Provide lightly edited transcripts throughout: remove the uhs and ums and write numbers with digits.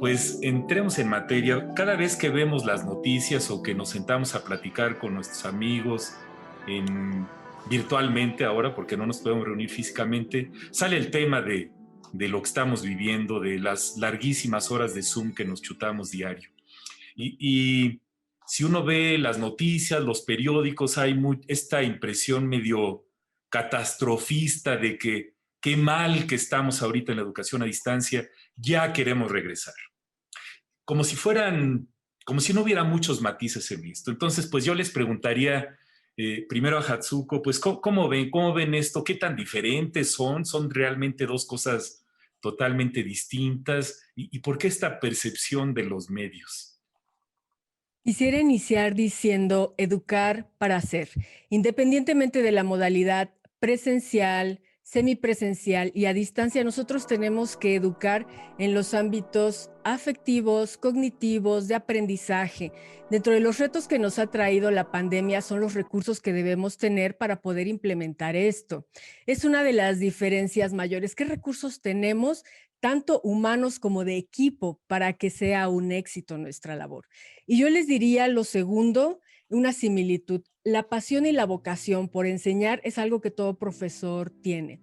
Pues entremos en materia. Cada vez que vemos las noticias o que nos sentamos a platicar con nuestros amigos virtualmente ahora, porque no nos podemos reunir físicamente, sale el tema de lo que estamos viviendo, de las larguísimas horas de Zoom que nos chutamos diario. Y si uno ve las noticias, los periódicos, hay esta impresión medio catastrofista de que qué mal que estamos ahorita en la educación a distancia, ya queremos regresar. Como si fueran, como si no hubiera muchos matices en esto. Entonces, pues yo les preguntaría primero a Hatsuko, pues ¿cómo ven esto? ¿Qué tan diferentes son? ¿Son realmente dos cosas totalmente distintas? ¿Y por qué esta percepción de los medios? Quisiera iniciar diciendo educar para hacer, independientemente de la modalidad presencial, semipresencial y a distancia, nosotros tenemos que educar en los ámbitos afectivos, cognitivos, de aprendizaje. Dentro de los retos que nos ha traído la pandemia son los recursos que debemos tener para poder implementar esto. Es una de las diferencias mayores. ¿Qué recursos tenemos, tanto humanos como de equipo, para que sea un éxito nuestra labor? Y yo les diría lo segundo, una similitud. La pasión y la vocación por enseñar es algo que todo profesor tiene.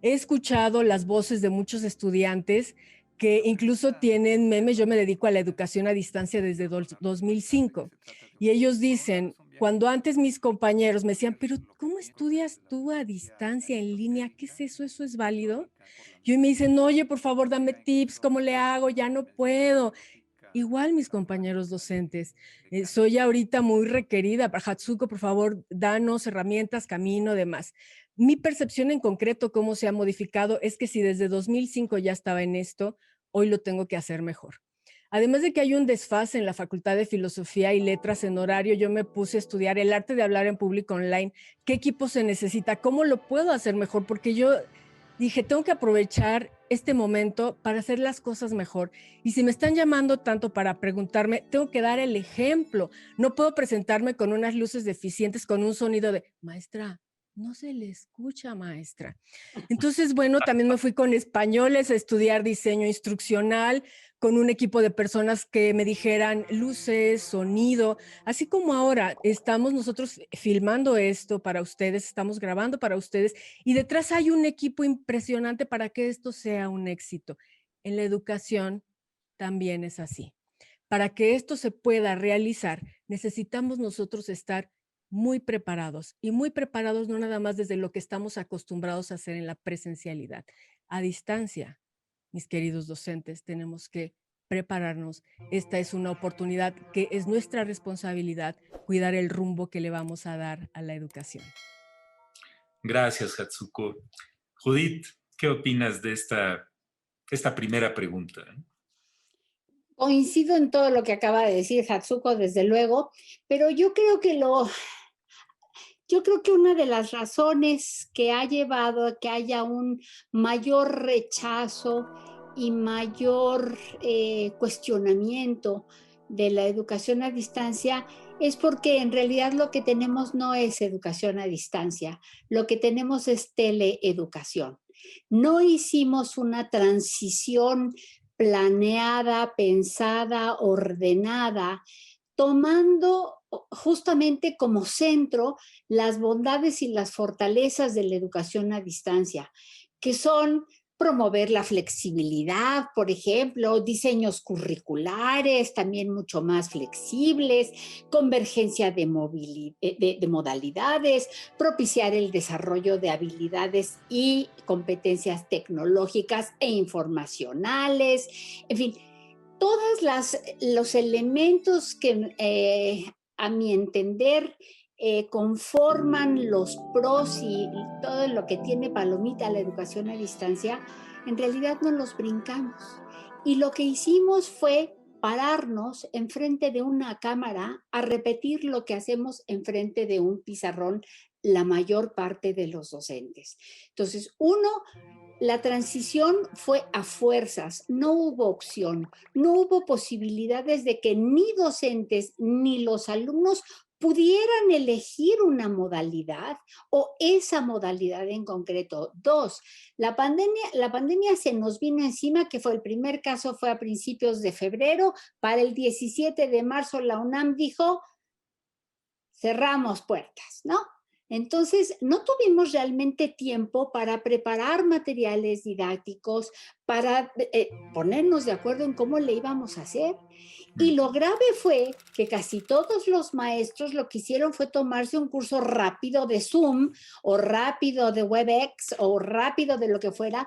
He escuchado las voces de muchos estudiantes que incluso tienen memes. Yo me dedico a la educación a distancia desde 2005 y ellos dicen, cuando antes mis compañeros me decían, pero ¿cómo estudias tú a distancia en línea? ¿Qué es eso? ¿Eso es válido? Y hoy me dicen, oye, por favor, dame tips, ¿cómo le hago? Ya no puedo. Igual mis compañeros docentes, soy ahorita muy requerida. Para Hatsuko, por favor, danos herramientas, camino, demás. Mi percepción en concreto, cómo se ha modificado, es que si desde 2005 ya estaba en esto, hoy lo tengo que hacer mejor. Además de que hay un desfase en la Facultad de Filosofía y Letras en horario, yo me puse a estudiar el arte de hablar en público online. ¿Qué equipo se necesita? ¿Cómo lo puedo hacer mejor? Porque yo dije, tengo que aprovechar este momento para hacer las cosas mejor. Y si me están llamando tanto para preguntarme, tengo que dar el ejemplo. No puedo presentarme con unas luces deficientes, con un sonido de, maestra, no se le escucha, maestra. Entonces, bueno, también me fui con españoles a estudiar diseño instruccional, con un equipo de personas que me dijeran luces, sonido, así como ahora estamos nosotros filmando esto para ustedes, estamos grabando para ustedes, y detrás hay un equipo impresionante para que esto sea un éxito. En la educación también es así. Para que esto se pueda realizar, necesitamos nosotros estar muy preparados no nada más desde lo que estamos acostumbrados a hacer en la presencialidad. A distancia, mis queridos docentes, tenemos que prepararnos. Esta es una oportunidad que es nuestra responsabilidad cuidar el rumbo que le vamos a dar a la educación. Gracias, Hatsuko. Judith, ¿qué opinas de esta primera pregunta? Coincido en todo lo que acaba de decir Hatsuko, desde luego, pero yo creo que una de las razones que ha llevado a que haya un mayor rechazo y mayor cuestionamiento de la educación a distancia es porque en realidad lo que tenemos no es educación a distancia, lo que tenemos es teleeducación. No hicimos una transición planeada, pensada, ordenada, tomando justamente como centro las bondades y las fortalezas de la educación a distancia, que son promover la flexibilidad, por ejemplo, diseños curriculares también mucho más flexibles, convergencia de modalidades, propiciar el desarrollo de habilidades y competencias tecnológicas e informacionales, en fin, los elementos que a mi entender conforman los pros y todo lo que tiene palomita la educación a distancia, en realidad no los brincamos. Y lo que hicimos fue pararnos enfrente de una cámara a repetir lo que hacemos enfrente de un pizarrón la mayor parte de los docentes. Entonces, la transición fue a fuerzas, no hubo opción, no hubo posibilidades de que ni docentes ni los alumnos pudieran elegir una modalidad o esa modalidad en concreto. 2, la pandemia se nos vino encima, que fue el primer caso, fue a principios de febrero. Para el 17 de marzo la UNAM dijo, cerramos puertas, ¿no? Entonces, no tuvimos realmente tiempo para preparar materiales didácticos, para ponernos de acuerdo en cómo le íbamos a hacer. Y lo grave fue que casi todos los maestros lo que hicieron fue tomarse un curso rápido de Zoom o rápido de WebEx o rápido de lo que fuera,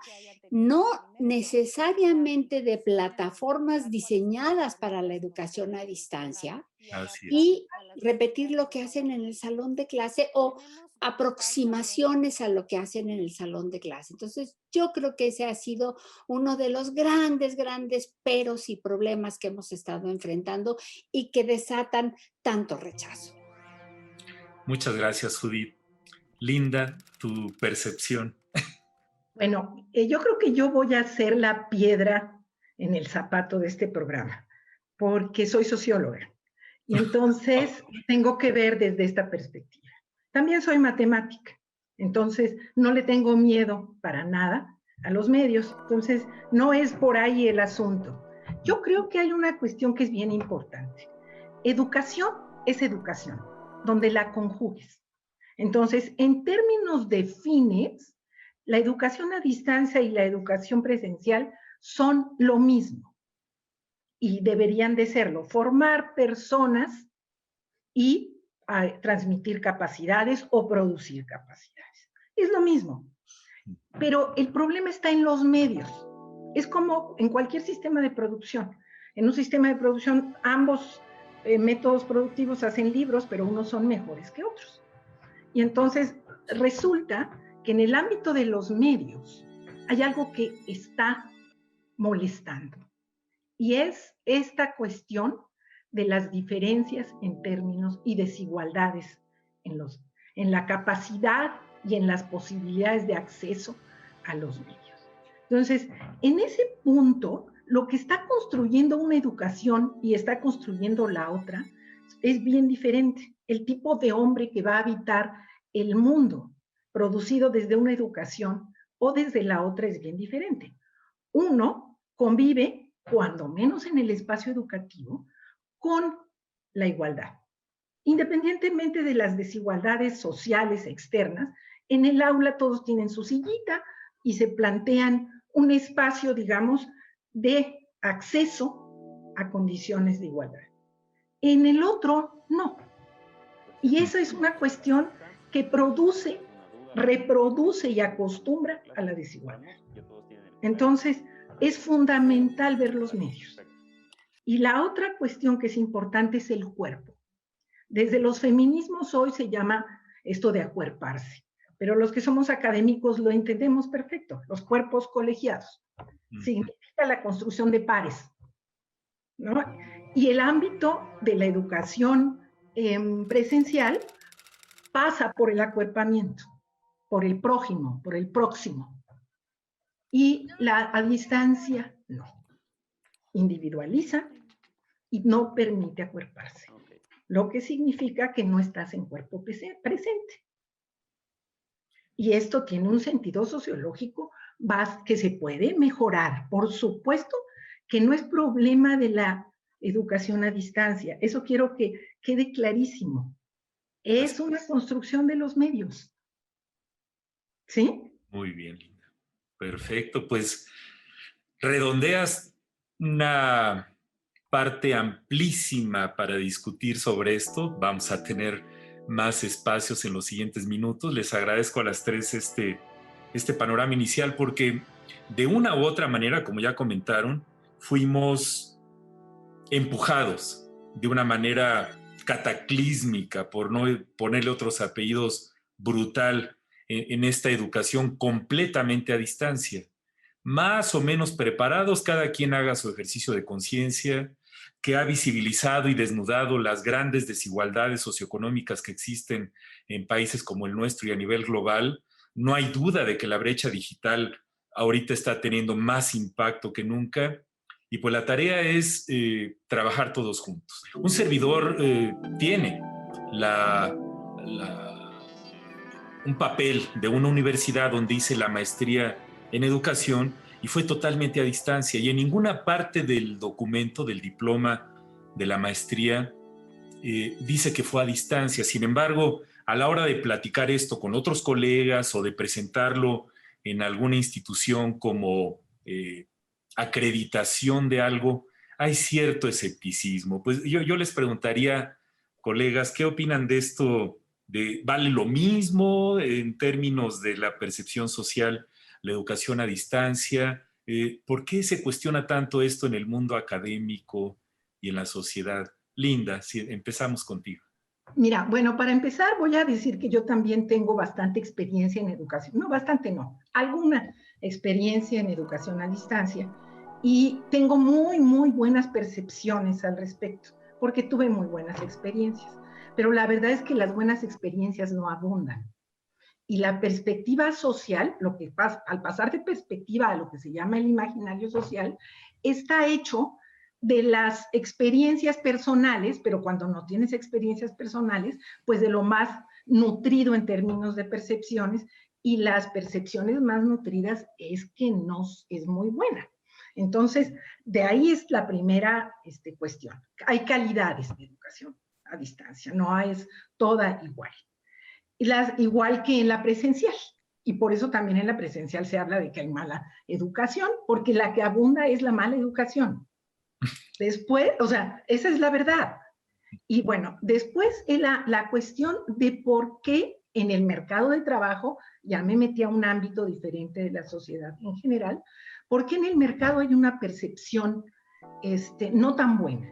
no necesariamente de plataformas diseñadas para la educación a distancia, Así es. y repetir lo que hacen en el salón de clase o aproximaciones a lo que hacen en el salón de clase. Entonces, yo creo que ese ha sido uno de los grandes, grandes peros y problemas que hemos estado enfrentando y que desatan tanto rechazo. Muchas gracias, Judith. Linda, tu percepción. Bueno, yo creo que yo voy a ser la piedra en el zapato de este programa, porque soy socióloga. Y entonces tengo que ver desde esta perspectiva. También soy matemática, entonces no le tengo miedo para nada a los medios. Entonces, no es por ahí el asunto. Yo creo que hay una cuestión que es bien importante. Educación es educación, donde la conjugues. Entonces, en términos de fines, la educación a distancia y la educación presencial son lo mismo. Y deberían de serlo, formar personas y transmitir capacidades o producir capacidades. Es lo mismo. Pero el problema está en los medios. Es como en cualquier sistema de producción. En un sistema de producción, ambos métodos productivos hacen libros, pero unos son mejores que otros. Y entonces resulta que en el ámbito de los medios hay algo que está molestando. Y es esta cuestión de las diferencias en términos y desigualdades en la capacidad y en las posibilidades de acceso a los medios. Entonces, en ese punto, lo que está construyendo una educación y está construyendo la otra es bien diferente. El tipo de hombre que va a habitar el mundo producido desde una educación o desde la otra es bien diferente. Uno convive, cuando menos en el espacio educativo, con la igualdad. Independientemente de las desigualdades sociales externas, en el aula todos tienen su sillita y se plantean un espacio, digamos, de acceso a condiciones de igualdad. En el otro, no. Y esa es una cuestión que produce, reproduce y acostumbra a la desigualdad. Entonces, es fundamental ver los medios. Y la otra cuestión que es importante es el cuerpo. Desde los feminismos hoy se llama esto de acuerparse, pero los que somos académicos lo entendemos perfecto. Los cuerpos colegiados significa la construcción de pares, ¿no? Y el ámbito de la educación presencial pasa por el acuerpamiento, por el prójimo, por el próximo. Y a distancia, no. Individualiza y no permite acuerparse. Lo que significa que no estás en cuerpo presente. Y esto tiene un sentido sociológico que se puede mejorar. Por supuesto que no es problema de la educación a distancia. Eso quiero que quede clarísimo. Es una construcción de los medios. ¿Sí? Muy bien, Linda. Perfecto, pues redondeas una parte amplísima para discutir sobre esto. Vamos a tener más espacios en los siguientes minutos. Les agradezco a las tres este panorama inicial porque de una u otra manera, como ya comentaron, fuimos empujados de una manera cataclísmica, por no ponerle otros apellidos, brutal en esta educación completamente a distancia. Más o menos preparados, cada quien haga su ejercicio de conciencia, que ha visibilizado y desnudado las grandes desigualdades socioeconómicas que existen en países como el nuestro y a nivel global. No hay duda de que la brecha digital ahorita está teniendo más impacto que nunca. Y pues la tarea es trabajar todos juntos. Un servidor tiene la, un papel de una universidad donde hice la maestría en educación y fue totalmente a distancia. Y en ninguna parte del documento, del diploma de la maestría, dice que fue a distancia. Sin embargo, a la hora de platicar esto con otros colegas o de presentarlo en alguna institución como acreditación de algo, hay cierto escepticismo. Pues yo les preguntaría, colegas, ¿qué opinan de esto? ¿Vale lo mismo en términos de la percepción social, la educación a distancia? ¿Por qué se cuestiona tanto esto en el mundo académico y en la sociedad? Linda, si empezamos contigo. Mira, bueno, para empezar voy a decir que yo también tengo bastante experiencia en educación. No, bastante no, alguna experiencia en educación a distancia y tengo muy buenas percepciones al respecto, porque tuve muy buenas experiencias. Pero la verdad es que las buenas experiencias no abundan. Y la perspectiva social, lo que pasa, al pasar de perspectiva a lo que se llama el imaginario social, está hecho de las experiencias personales, pero cuando no tienes experiencias personales, pues de lo más nutrido en términos de percepciones, y las percepciones más nutridas es que no es muy buena. Entonces, de ahí es la primera cuestión. Hay calidades de educación a distancia, no es toda igual. Igual que en la presencial. Y por eso también en la presencial se habla de que hay mala educación, porque la que abunda es la mala educación. Después, o sea, esa es la verdad. Y bueno, después la cuestión de por qué en el mercado de trabajo, ya me metí a un ámbito diferente de la sociedad en general, por qué en el mercado hay una percepción no tan buena.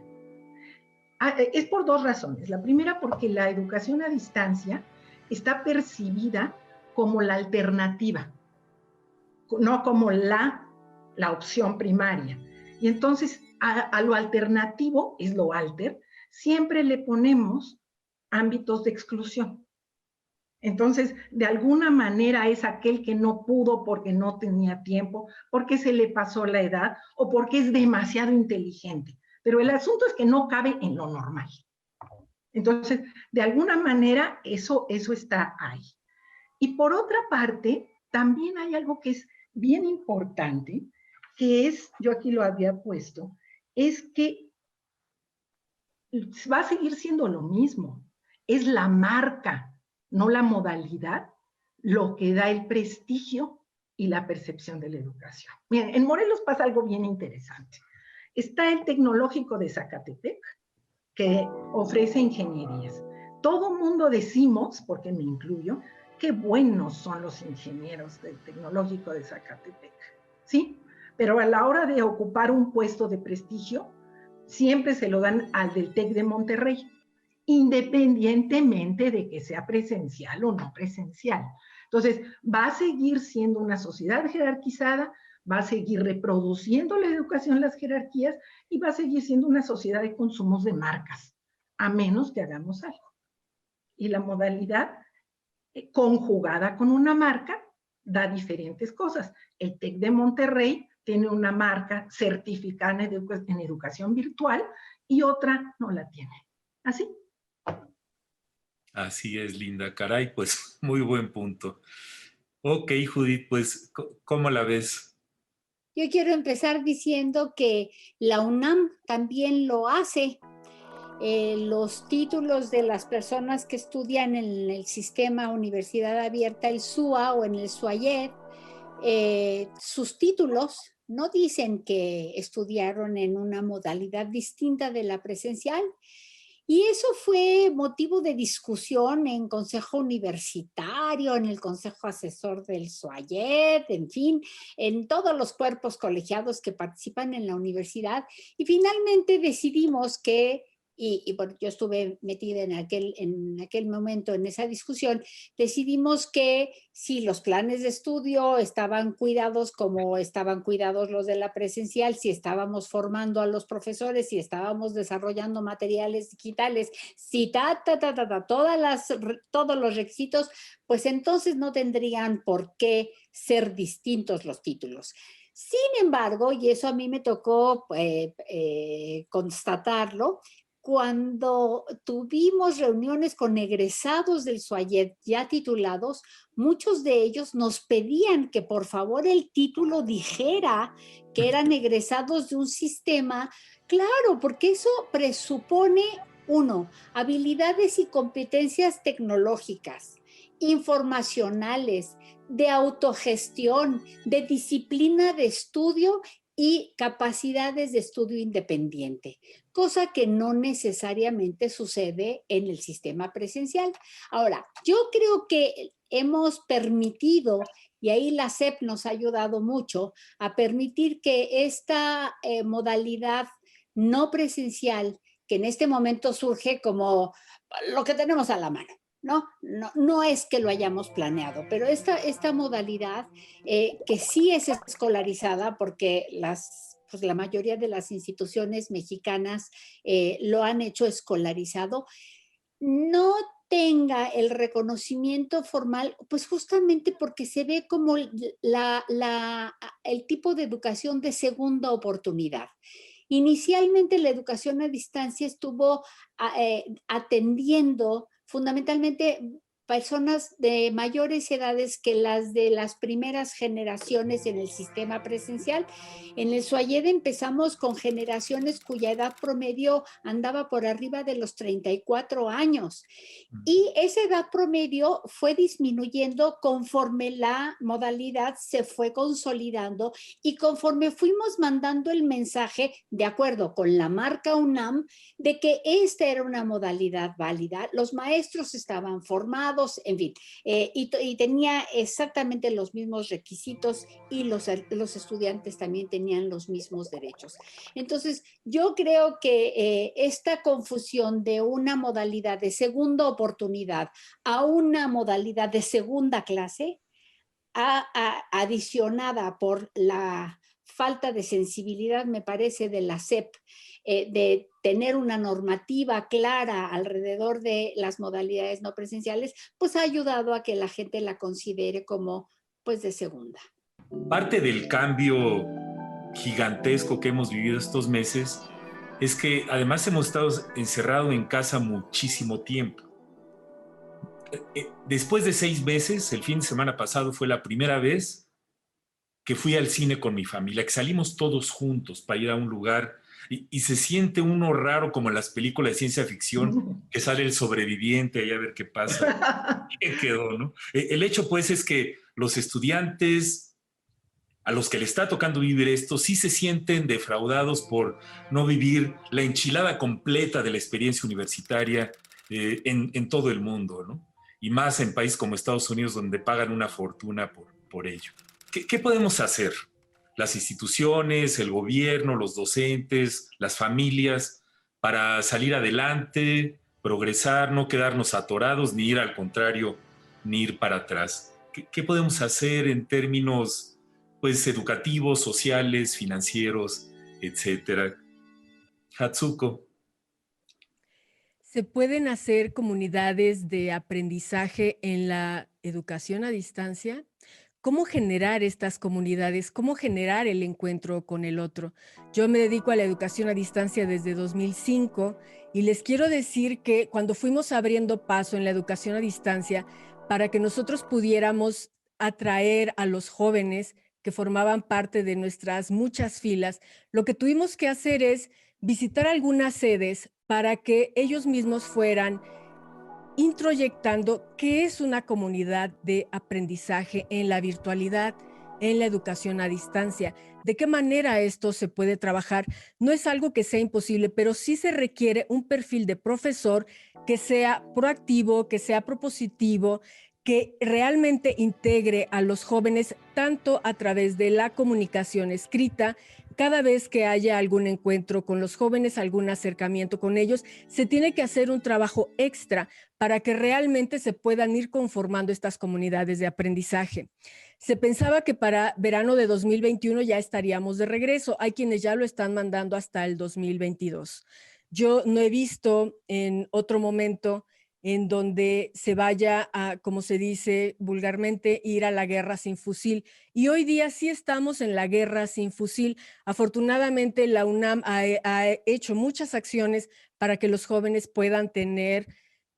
Es por dos razones. La primera, porque la educación a distancia está percibida como la alternativa, no como la opción primaria. Y entonces a lo alternativo, es lo alter, siempre le ponemos ámbitos de exclusión. Entonces, de alguna manera es aquel que no pudo porque no tenía tiempo, porque se le pasó la edad o porque es demasiado inteligente. Pero el asunto es que no cabe en lo normal. Entonces, de alguna manera, eso está ahí. Y por otra parte, también hay algo que es bien importante, que es, yo aquí lo había puesto, es que va a seguir siendo lo mismo. Es la marca, no la modalidad, lo que da el prestigio y la percepción de la educación. Miren, en Morelos pasa algo bien interesante. Está el Tecnológico de Zacatepec, que ofrece ingenierías. Todo mundo decimos, porque me incluyo, qué buenos son los ingenieros del Tecnológico de Zacatepec, ¿sí? Pero a la hora de ocupar un puesto de prestigio, siempre se lo dan al del TEC de Monterrey, independientemente de que sea presencial o no presencial. Entonces, va a seguir siendo una sociedad jerarquizada, va a seguir reproduciendo la educación, las jerarquías, y va a seguir siendo una sociedad de consumos de marcas, a menos que hagamos algo. Y la modalidad conjugada con una marca da diferentes cosas. El TEC de Monterrey tiene una marca certificada en educación virtual y otra no la tiene. ¿Así? Así es, Linda. Caray, pues muy buen punto. Ok, Judith, pues, ¿cómo la ves? Yo quiero empezar diciendo que la UNAM también lo hace. Los títulos de las personas que estudian en el sistema Universidad Abierta, el SUA o en el SUAYED, sus títulos no dicen que estudiaron en una modalidad distinta de la presencial. Y eso fue motivo de discusión en consejo universitario, en el consejo asesor del SUAYED, en fin, en todos los cuerpos colegiados que participan en la universidad. Y finalmente decidimos que, y bueno, yo estuve metida en aquel momento en esa discusión, decidimos que si los planes de estudio estaban cuidados como estaban cuidados los de la presencial, si estábamos formando a los profesores, si estábamos desarrollando materiales digitales, si todos los requisitos, pues entonces no tendrían por qué ser distintos los títulos. Sin embargo, y eso a mí me tocó constatarlo, cuando tuvimos reuniones con egresados del SUAYED ya titulados, muchos de ellos nos pedían que por favor el título dijera que eran egresados de un sistema. Claro, porque eso presupone, uno, habilidades y competencias tecnológicas, informacionales, de autogestión, de disciplina de estudio y capacidades de estudio independiente, cosa que no necesariamente sucede en el sistema presencial. Ahora, yo creo que hemos permitido, y ahí la SEP nos ha ayudado mucho, a permitir que esta modalidad no presencial, que en este momento surge como lo que tenemos a la mano, no es que lo hayamos planeado, pero esta modalidad que sí es escolarizada porque pues la mayoría de las instituciones mexicanas lo han hecho escolarizado, no tenga el reconocimiento formal, pues justamente porque se ve como el tipo de educación de segunda oportunidad. Inicialmente la educación a distancia estuvo atendiendo fundamentalmente personas de mayores edades que las de las primeras generaciones en el sistema presencial. En el SUAYED empezamos con generaciones cuya edad promedio andaba por arriba de los 34 años. Y esa edad promedio fue disminuyendo conforme la modalidad se fue consolidando y conforme fuimos mandando el mensaje, de acuerdo con la marca UNAM, de que esta era una modalidad válida. Los maestros estaban formados, en fin, y tenía exactamente los mismos requisitos y los estudiantes también tenían los mismos derechos. Entonces, yo creo que esta confusión de una modalidad de segunda oportunidad a una modalidad de segunda clase, adicionada por la falta de sensibilidad, me parece, de la SEP, de tener una normativa clara alrededor de las modalidades no presenciales, pues ha ayudado a que la gente la considere como, pues, de segunda. Parte del cambio gigantesco que hemos vivido estos meses es que además hemos estado encerrados en casa muchísimo tiempo. Después de 6 meses, el fin de semana pasado fue la primera vez que fui al cine con mi familia, que salimos todos juntos para ir a un lugar y se siente uno raro como en las películas de ciencia ficción, que sale el sobreviviente ahí a ver qué pasa, qué quedó, ¿no? El hecho pues es que los estudiantes a los que le está tocando vivir esto sí se sienten defraudados por no vivir la enchilada completa de la experiencia universitaria en todo el mundo, ¿no? Y más en países como Estados Unidos, donde pagan una fortuna por ello. ¿Qué podemos hacer? Las instituciones, el gobierno, los docentes, las familias, para salir adelante, progresar, no quedarnos atorados, ni ir al contrario, ni ir para atrás. ¿Qué podemos hacer en términos, pues, educativos, sociales, financieros, etcétera? Hatsuko. ¿Se pueden hacer comunidades de aprendizaje en la educación a distancia? ¿Cómo generar estas comunidades? ¿Cómo generar el encuentro con el otro? Yo me dedico a la educación a distancia desde 2005 y les quiero decir que cuando fuimos abriendo paso en la educación a distancia para que nosotros pudiéramos atraer a los jóvenes que formaban parte de nuestras muchas filas, lo que tuvimos que hacer es visitar algunas sedes para que ellos mismos fueran introyectando qué es una comunidad de aprendizaje en la virtualidad, en la educación a distancia, de qué manera esto se puede trabajar. No es algo que sea imposible, pero sí se requiere un perfil de profesor que sea proactivo, que sea propositivo, que realmente integre a los jóvenes tanto a través de la comunicación escrita. Cada vez que haya algún encuentro con los jóvenes, algún acercamiento con ellos, se tiene que hacer un trabajo extra para que realmente se puedan ir conformando estas comunidades de aprendizaje. Se pensaba que para verano de 2021 ya estaríamos de regreso. Hay quienes ya lo están mandando hasta el 2022. Yo no he visto en otro momento en donde se vaya a, como se dice vulgarmente, ir a la guerra sin fusil. Y hoy día sí estamos en la guerra sin fusil. Afortunadamente, la UNAM ha hecho muchas acciones para que los jóvenes puedan tener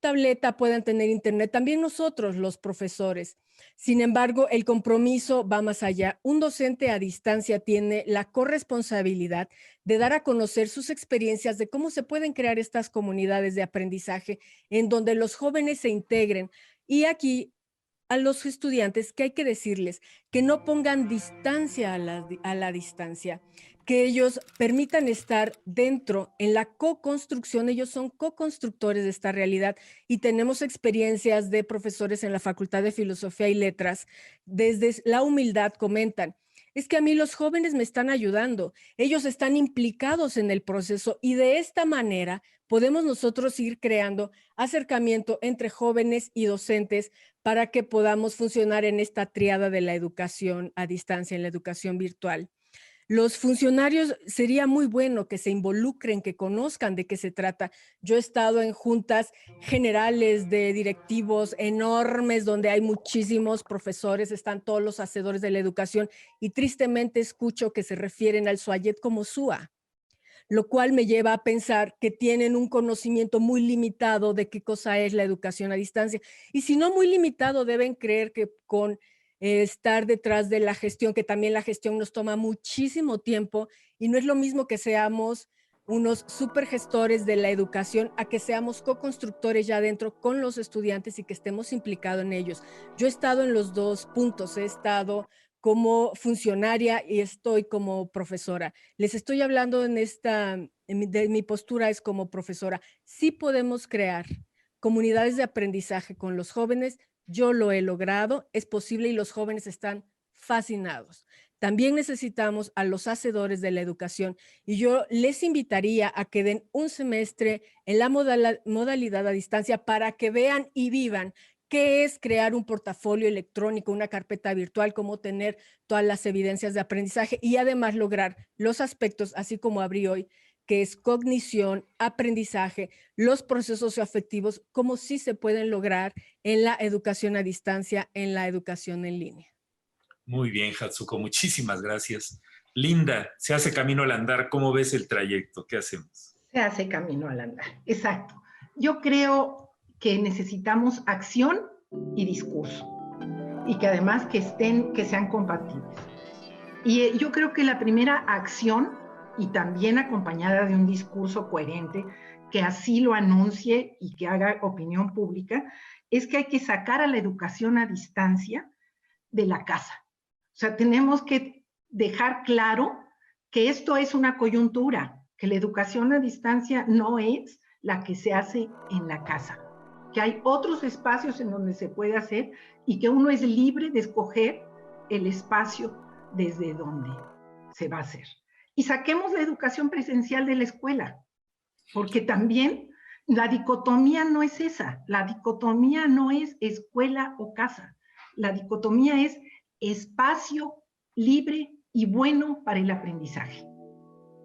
tableta, puedan tener internet, también nosotros, los profesores. Sin embargo, el compromiso va más allá. Un docente a distancia tiene la corresponsabilidad de dar a conocer sus experiencias de cómo se pueden crear estas comunidades de aprendizaje en donde los jóvenes se integren. Y aquí a los estudiantes que hay que decirles que no pongan distancia a la distancia, que ellos permitan estar dentro en la co-construcción. Ellos son co-constructores de esta realidad y tenemos experiencias de profesores en la Facultad de Filosofía y Letras. Desde la humildad comentan, es que a mí los jóvenes me están ayudando, ellos están implicados en el proceso y de esta manera podemos nosotros ir creando acercamiento entre jóvenes y docentes para que podamos funcionar en esta tríada de la educación a distancia, en la educación virtual. Los funcionarios sería muy bueno que se involucren, que conozcan de qué se trata. Yo he estado en juntas generales de directivos enormes donde hay muchísimos profesores, están todos los hacedores de la educación y tristemente escucho que se refieren al SUAYET como SUA, lo cual me lleva a pensar que tienen un conocimiento muy limitado de qué cosa es la educación a distancia. Y si no muy limitado, deben creer que con estar detrás de la gestión, que también la gestión nos toma muchísimo tiempo y no es lo mismo que seamos unos supergestores de la educación a que seamos co-constructores ya adentro con los estudiantes y que estemos implicados en ellos. Yo he estado en los dos puntos, he estado como funcionaria y estoy como profesora. Les estoy hablando de mi postura es como profesora. Sí podemos crear comunidades de aprendizaje con los jóvenes. Yo lo he logrado, es posible y los jóvenes están fascinados. También necesitamos a los hacedores de la educación y yo les invitaría a que den un semestre en la modalidad a distancia para que vean y vivan qué es crear un portafolio electrónico, una carpeta virtual, cómo tener todas las evidencias de aprendizaje y además lograr los aspectos, así como abrí hoy, que es cognición, aprendizaje, los procesos afectivos, como sí se pueden lograr en la educación a distancia, en la educación en línea. Muy bien, Hatsuko, muchísimas gracias. Linda, se hace camino al andar. ¿Cómo ves el trayecto? ¿Qué hacemos? Se hace camino al andar, exacto. Yo creo que necesitamos acción y discurso y que además que sean compatibles. Y yo creo que la primera acción, y también acompañada de un discurso coherente que así lo anuncie y que haga opinión pública, es que hay que sacar a la educación a distancia de la casa. O sea, tenemos que dejar claro que esto es una coyuntura, que la educación a distancia no es la que se hace en la casa, que hay otros espacios en donde se puede hacer y que uno es libre de escoger el espacio desde donde se va a hacer. Y saquemos la educación presencial de la escuela, porque también la dicotomía no es esa, la dicotomía no es escuela o casa, la dicotomía es espacio libre y bueno para el aprendizaje.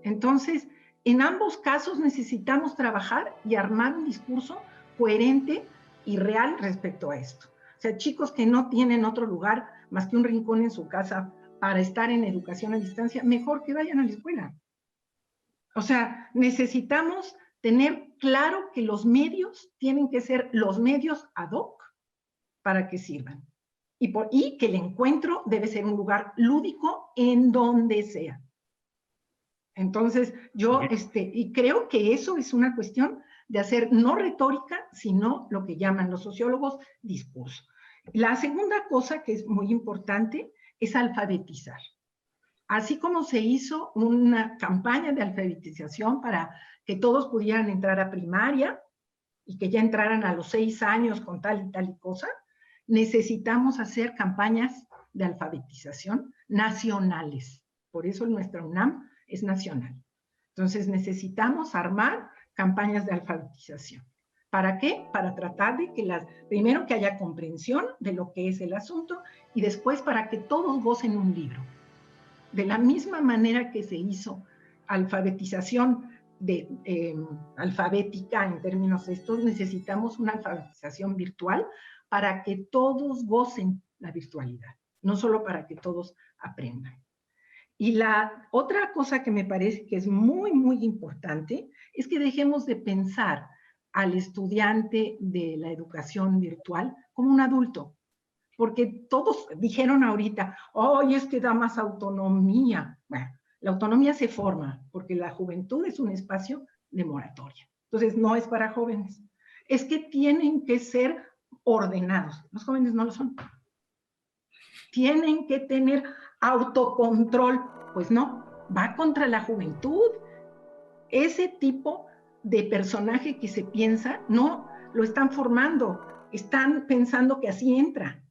Entonces, en ambos casos necesitamos trabajar y armar un discurso coherente y real respecto a esto. O sea, chicos que no tienen otro lugar más que un rincón en su casa para estar en educación a distancia, mejor que vayan a la escuela. O sea, necesitamos tener claro que los medios tienen que ser los medios ad hoc para que sirvan. Y que el encuentro debe ser un lugar lúdico en donde sea. Entonces, yo y creo que eso es una cuestión de hacer no retórica, sino lo que llaman los sociólogos discurso. La segunda cosa que es muy importante es alfabetizar. Así como se hizo una campaña de alfabetización para que todos pudieran entrar a primaria y que ya entraran a los 6 años con tal y tal y cosa, necesitamos hacer campañas de alfabetización nacionales. Por eso nuestra UNAM es nacional. Entonces necesitamos armar campañas de alfabetización. ¿Para qué? Para tratar de que primero que haya comprensión de lo que es el asunto y después para que todos gocen un libro. De la misma manera que se hizo alfabetización alfabética en términos de estos, necesitamos una alfabetización virtual para que todos gocen la virtualidad, no solo para que todos aprendan. Y la otra cosa que me parece que es muy, muy importante es que dejemos de pensar al estudiante de la educación virtual como un adulto. Porque todos dijeron ahorita, ¡ay, es que da más autonomía! Bueno, la autonomía se forma porque la juventud es un espacio de moratoria. Entonces, no es para jóvenes. Es que tienen que ser ordenados. Los jóvenes no lo son. Tienen que tener autocontrol. Pues no, va contra la juventud. Ese tipo de personaje que se piensa, no, lo están formando. Están pensando que así entra.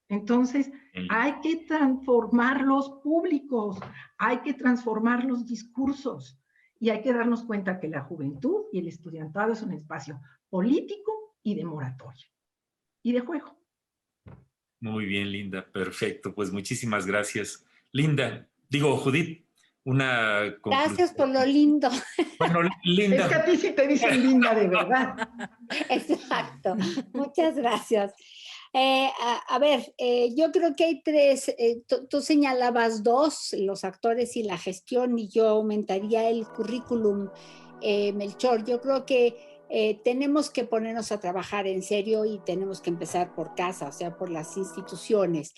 Entonces, hay que transformar los públicos, hay que transformar los discursos y hay que darnos cuenta que la juventud y el estudiantado es un espacio político y de moratoria y de juego. Muy bien, Linda. Perfecto. Pues muchísimas gracias. Linda, Judith, una conclusión. Gracias por lo lindo. Bueno, Linda. Es que a ti sí te dicen Linda de verdad. Exacto. Muchas gracias. A ver, yo creo que hay tres, tú señalabas dos, los actores y la gestión, y yo aumentaría el currículum, Melchor. Yo creo que tenemos que ponernos a trabajar en serio y tenemos que empezar por casa, o sea, por las instituciones.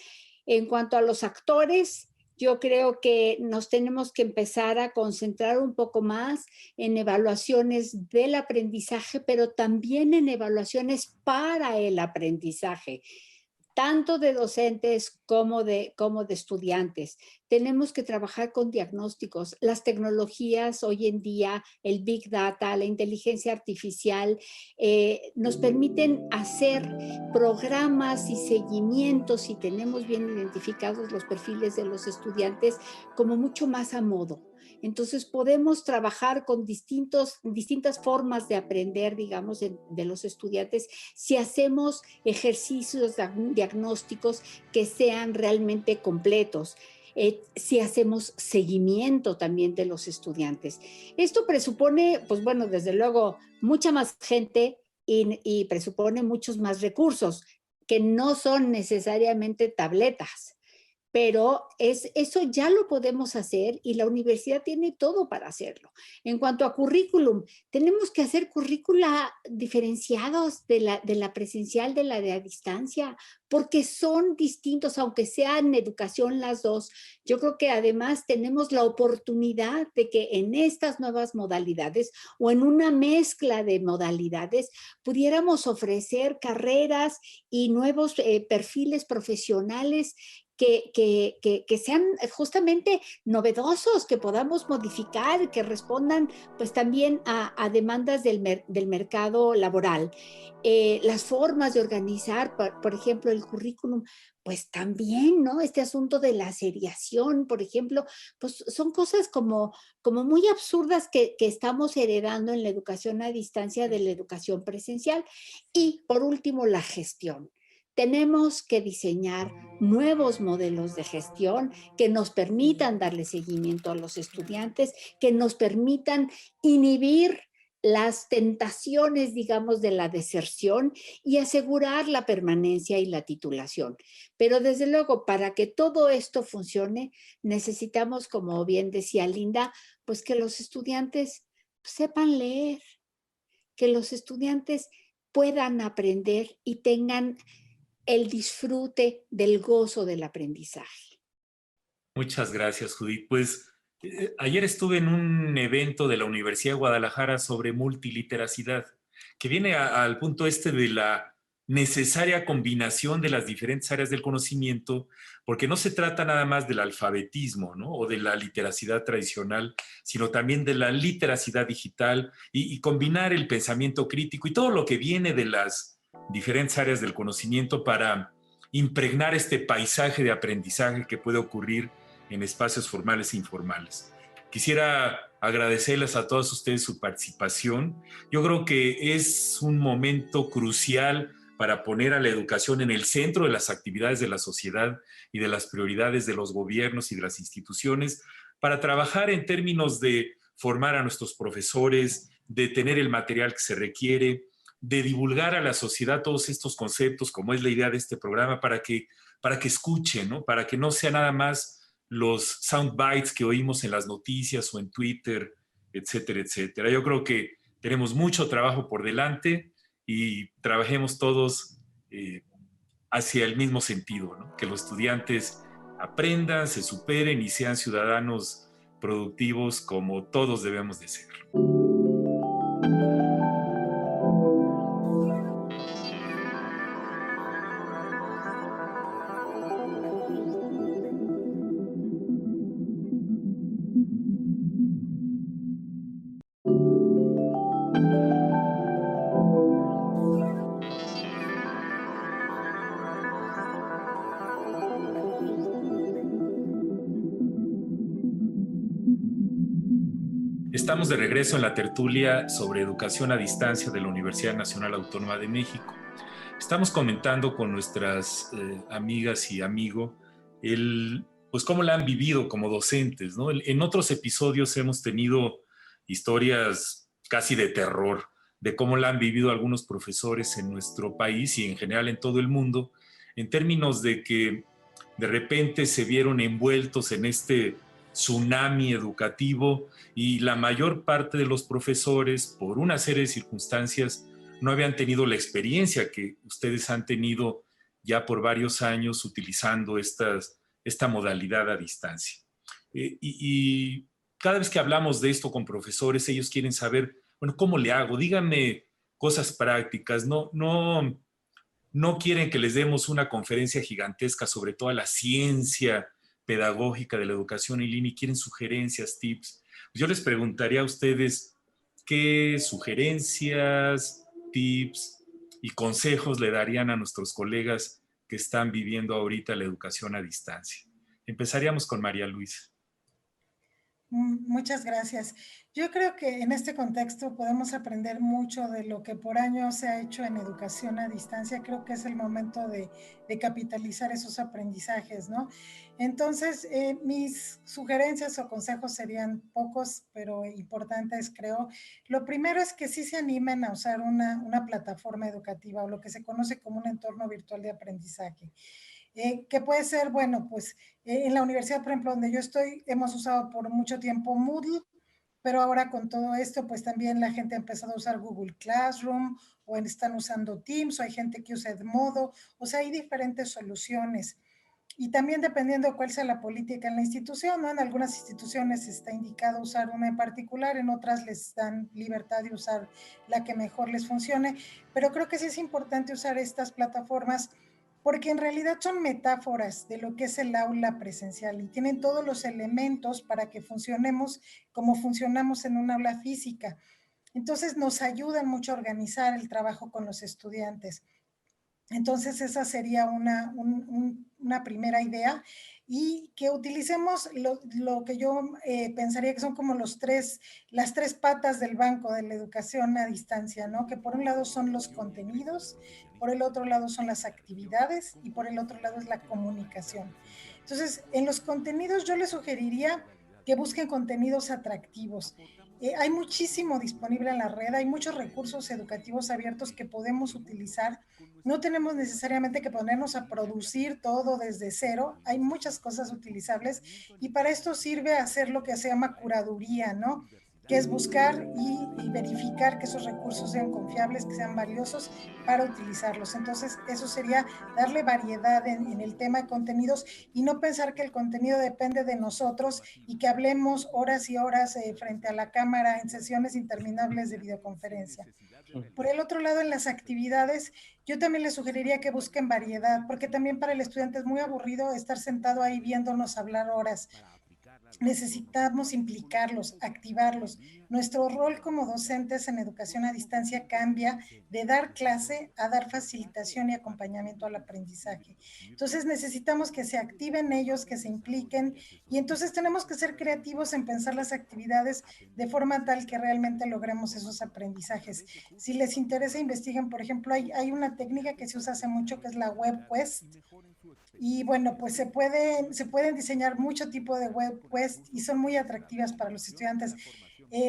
En cuanto a los actores, yo creo que nos tenemos que empezar a concentrar un poco más en evaluaciones del aprendizaje, pero también en evaluaciones para el aprendizaje, tanto de docentes como de estudiantes. Tenemos que trabajar con diagnósticos. Las tecnologías hoy en día, el Big Data, la inteligencia artificial, nos permiten hacer programas y seguimientos, si tenemos bien identificados los perfiles de los estudiantes, como mucho más a modo. Entonces podemos trabajar con distintas formas de aprender, digamos, de los estudiantes si hacemos ejercicios diagnósticos que sean realmente completos. Si hacemos seguimiento también de los estudiantes. Esto presupone, pues bueno, desde luego, mucha más gente y presupone muchos más recursos, que no son necesariamente tabletas. Pero eso ya lo podemos hacer y la universidad tiene todo para hacerlo. En cuanto a currículum, tenemos que hacer currícula diferenciados de la presencial, de la de a distancia, porque son distintos, aunque sean educación las dos. Yo creo que además tenemos la oportunidad de que en estas nuevas modalidades o en una mezcla de modalidades pudiéramos ofrecer carreras y nuevos perfiles profesionales que sean justamente novedosos, que podamos modificar, que respondan pues también a demandas del mercado laboral. Las formas de organizar, por ejemplo, el currículum, pues también, ¿no? Este asunto de la seriación, por ejemplo, pues son cosas como muy absurdas que estamos heredando en la educación a distancia de la educación presencial. Y por último, la gestión. Tenemos que diseñar nuevos modelos de gestión que nos permitan darle seguimiento a los estudiantes, que nos permitan inhibir las tentaciones, digamos, de la deserción y asegurar la permanencia y la titulación. Pero desde luego, para que todo esto funcione, necesitamos, como bien decía Linda, pues que los estudiantes sepan leer, que los estudiantes puedan aprender y tengan el disfrute del gozo del aprendizaje. Muchas gracias, Judith. Pues ayer estuve en un evento de la Universidad de Guadalajara sobre multiliteracidad, que viene al punto de la necesaria combinación de las diferentes áreas del conocimiento, porque no se trata nada más del alfabetismo, ¿no? O de la literacidad tradicional, sino también de la literacidad digital y combinar el pensamiento crítico y todo lo que viene de las diferentes áreas del conocimiento para impregnar este paisaje de aprendizaje que puede ocurrir en espacios formales e informales. Quisiera agradecerles a todos ustedes su participación. Yo creo que es un momento crucial para poner a la educación en el centro de las actividades de la sociedad y de las prioridades de los gobiernos y de las instituciones, para trabajar en términos de formar a nuestros profesores, de tener el material que se requiere, de divulgar a la sociedad todos estos conceptos, como es la idea de este programa, para que escuchen, ¿no? Para que no sea nada más los soundbites que oímos en las noticias o en Twitter, etcétera, etcétera. Yo creo que tenemos mucho trabajo por delante y trabajemos todos hacia el mismo sentido, ¿no? Que los estudiantes aprendan, se superen y sean ciudadanos productivos como todos debemos de ser. Estamos de regreso en la tertulia sobre educación a distancia de la Universidad Nacional Autónoma de México. Estamos comentando con nuestras amigas y amigos pues cómo la han vivido como docentes, ¿no? En otros episodios hemos tenido historias casi de terror de cómo la han vivido algunos profesores en nuestro país y en general en todo el mundo, en términos de que de repente se vieron envueltos en este tsunami educativo y la mayor parte de los profesores, por una serie de circunstancias, no habían tenido la experiencia que ustedes han tenido ya por varios años utilizando esta modalidad a distancia. Y cada vez que hablamos de esto con profesores, ellos quieren saber, bueno, ¿cómo le hago? Díganme cosas prácticas, no quieren que les demos una conferencia gigantesca sobre toda la ciencia pedagógica de la educación en línea y quieren sugerencias, tips. Yo les preguntaría a ustedes qué sugerencias, tips y consejos le darían a nuestros colegas que están viviendo ahorita la educación a distancia. Empezaríamos con María Luisa. Muchas gracias. Yo creo que en este contexto podemos aprender mucho de lo que por años se ha hecho en educación a distancia. Creo que es el momento de capitalizar esos aprendizajes, ¿no? Entonces, mis sugerencias o consejos serían pocos, pero importantes, creo. Lo primero es que sí se animen a usar una plataforma educativa o lo que se conoce como un entorno virtual de aprendizaje. Que puede ser, bueno, pues en la universidad, por ejemplo, donde yo estoy, hemos usado por mucho tiempo Moodle, pero ahora con todo esto, pues también la gente ha empezado a usar Google Classroom o están usando Teams o hay gente que usa Edmodo, o sea, hay diferentes soluciones. Y también dependiendo de cuál sea la política en la institución, ¿no? En algunas instituciones está indicado usar una en particular, en otras les dan libertad de usar la que mejor les funcione, pero creo que sí es importante usar estas plataformas porque en realidad son metáforas de lo que es el aula presencial y tienen todos los elementos para que funcionemos como funcionamos en un aula física. Entonces nos ayudan mucho a organizar el trabajo con los estudiantes. Entonces esa sería una primera idea y que utilicemos lo que yo pensaría que son como las tres patas del banco de la educación a distancia, ¿no? Que por un lado son los contenidos, por el otro lado son las actividades y por el otro lado es la comunicación. Entonces, en los contenidos yo les sugeriría que busquen contenidos atractivos. Hay muchísimo disponible en la red, hay muchos recursos educativos abiertos que podemos utilizar. No tenemos necesariamente que ponernos a producir todo desde cero, hay muchas cosas utilizables y para esto sirve hacer lo que se llama curaduría, ¿no? Que es buscar y verificar que esos recursos sean confiables, que sean valiosos para utilizarlos. Entonces, eso sería darle variedad en el tema de contenidos y no pensar que el contenido depende de nosotros y que hablemos horas y horas frente a la cámara en sesiones interminables de videoconferencia. Por el otro lado, en las actividades, yo también les sugeriría que busquen variedad, porque también para el estudiante es muy aburrido estar sentado ahí viéndonos hablar horas. Necesitamos implicarlos, activarlos. Nuestro rol como docentes en educación a distancia cambia de dar clase a dar facilitación y acompañamiento al aprendizaje. Entonces necesitamos que se activen ellos, que se impliquen y entonces tenemos que ser creativos en pensar las actividades de forma tal que realmente logremos esos aprendizajes. Si les interesa, investiguen, por ejemplo, hay una técnica que se usa hace mucho que es la Web Quest. Y bueno, pues se pueden diseñar mucho tipo de web quest y son muy atractivas para los estudiantes.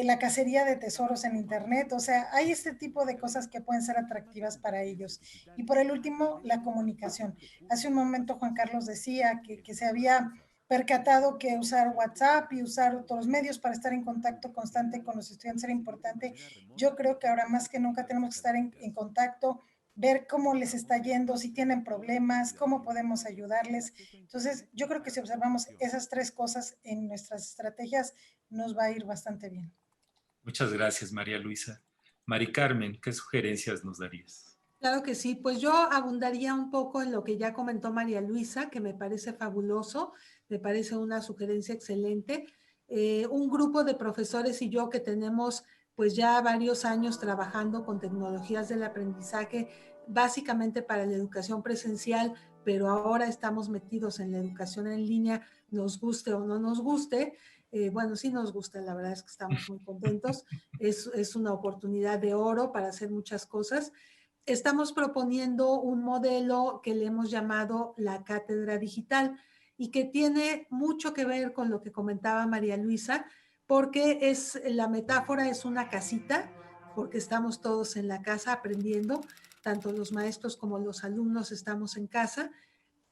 La cacería de tesoros en internet, o sea, hay este tipo de cosas que pueden ser atractivas para ellos. Y por el último, la comunicación. Hace un momento Juan Carlos decía que se había percatado que usar WhatsApp y usar otros medios para estar en contacto constante con los estudiantes era importante. Yo creo que ahora más que nunca tenemos que estar en contacto, ver cómo les está yendo, si tienen problemas, cómo podemos ayudarles. Entonces, yo creo que si observamos esas 3 cosas en nuestras estrategias, nos va a ir bastante bien. Muchas gracias, María Luisa. Mari Carmen, ¿qué sugerencias nos darías? Claro que sí, pues yo abundaría un poco en lo que ya comentó María Luisa, que me parece fabuloso, me parece una sugerencia excelente. Un grupo de profesores y yo que tenemos pues ya varios años trabajando con tecnologías del aprendizaje, básicamente para la educación presencial, pero ahora estamos metidos en la educación en línea, nos guste o no nos guste. Bueno, sí nos gusta, la verdad es que estamos muy contentos. Es una oportunidad de oro para hacer muchas cosas. Estamos proponiendo un modelo que le hemos llamado la cátedra digital y que tiene mucho que ver con lo que comentaba María Luisa, porque la metáfora es una casita, porque estamos todos en la casa aprendiendo, tanto los maestros como los alumnos estamos en casa,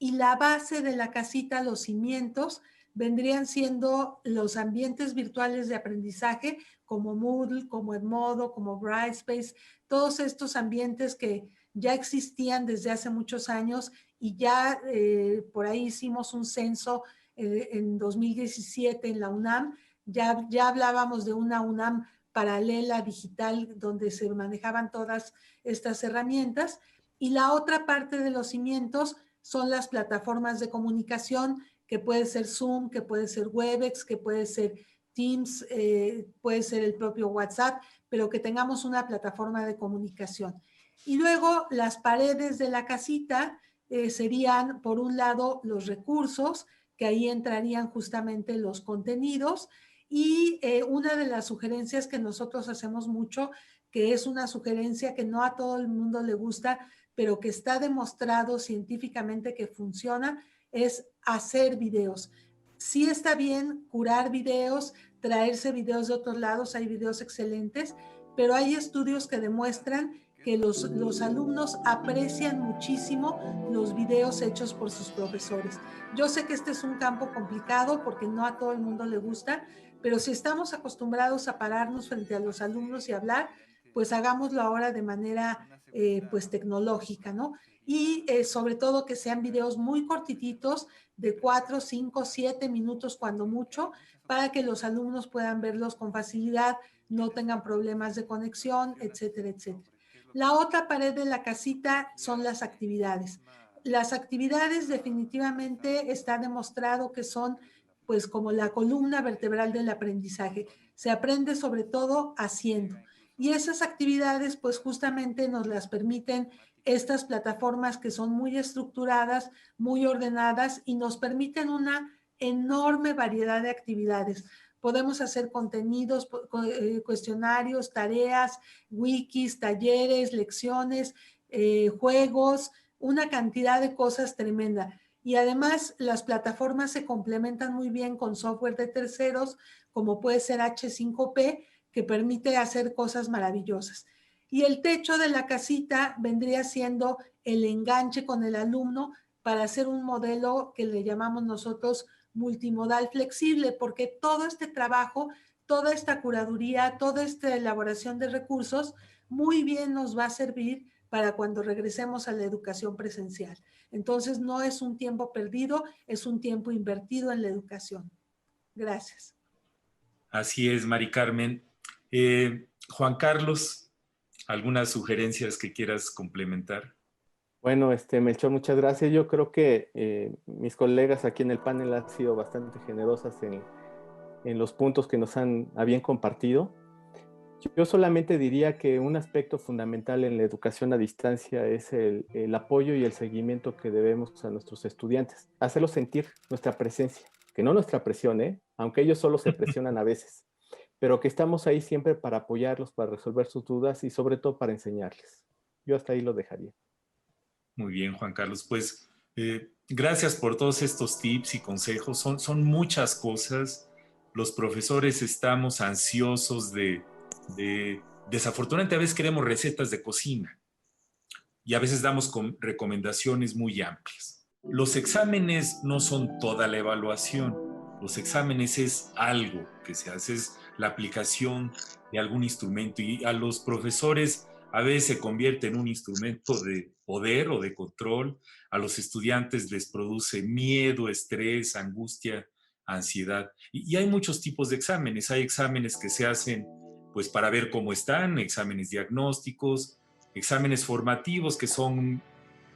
y la base de la casita, los cimientos, vendrían siendo los ambientes virtuales de aprendizaje como Moodle, como Edmodo, como Brightspace, todos estos ambientes que ya existían desde hace muchos años y ya por ahí hicimos un censo en 2017 en la UNAM, ya hablábamos de una UNAM paralela digital donde se manejaban todas estas herramientas, y la otra parte de los cimientos son las plataformas de comunicación, que puede ser Zoom, que puede ser Webex, que puede ser Teams, puede ser el propio WhatsApp, pero que tengamos una plataforma de comunicación. Y luego las paredes de la casita serían, por un lado, los recursos, que ahí entrarían justamente los contenidos, y una de las sugerencias que nosotros hacemos mucho, que es una sugerencia que no a todo el mundo le gusta, pero que está demostrado científicamente que funciona, es hacer videos. Sí está bien curar videos, traerse videos de otros lados, hay videos excelentes, pero hay estudios que demuestran que los alumnos aprecian muchísimo los videos hechos por sus profesores. Yo sé que este es un campo complicado porque no a todo el mundo le gusta, pero si estamos acostumbrados a pararnos frente a los alumnos y hablar, pues hagámoslo ahora de manera pues tecnológica, ¿no? Y sobre todo que sean videos muy cortititos, de 4, 5, 7 minutos cuando mucho, para que los alumnos puedan verlos con facilidad, no tengan problemas de conexión, etcétera, etcétera. La otra pared de la casita son las actividades. Las actividades definitivamente está demostrado que son pues como la columna vertebral del aprendizaje. Se aprende sobre todo haciendo. Y esas actividades pues justamente nos las permiten estas plataformas que son muy estructuradas, muy ordenadas y nos permiten una enorme variedad de actividades. Podemos hacer contenidos, cuestionarios, tareas, wikis, talleres, lecciones, juegos, una cantidad de cosas tremenda. Y además las plataformas se complementan muy bien con software de terceros, como puede ser H5P, que permite hacer cosas maravillosas. Y el techo de la casita vendría siendo el enganche con el alumno para hacer un modelo que le llamamos nosotros multimodal flexible, porque todo este trabajo, toda esta curaduría, toda esta elaboración de recursos, muy bien nos va a servir para cuando regresemos a la educación presencial. Entonces, no es un tiempo perdido, es un tiempo invertido en la educación. Gracias. Así es, Mari Carmen. Juan Carlos, ¿algunas sugerencias que quieras complementar? Bueno, Melchor, muchas gracias. Yo creo que mis colegas aquí en el panel han sido bastante generosas en los puntos que nos habían compartido. Yo solamente diría que un aspecto fundamental en la educación a distancia es el apoyo y el seguimiento que debemos a nuestros estudiantes, hacerlos sentir nuestra presencia, que no nuestra presión, aunque ellos solo se presionan a veces, pero que estamos ahí siempre para apoyarlos, para resolver sus dudas y sobre todo para enseñarles. Yo hasta ahí lo dejaría. Muy bien, Juan Carlos. Pues gracias por todos estos tips y consejos. Son muchas cosas. Los profesores estamos ansiosos desafortunadamente a veces queremos recetas de cocina y a veces damos recomendaciones muy amplias. los exámenes no son toda la evaluación. Los exámenes es algo que se hace, es la aplicación de algún instrumento, y a los profesores a veces se convierte en un instrumento de poder o de control. A los estudiantes les produce miedo, estrés, angustia, ansiedad. Y hay muchos tipos de exámenes. Hay exámenes que se hacen pues para ver cómo están, exámenes diagnósticos, exámenes formativos, que son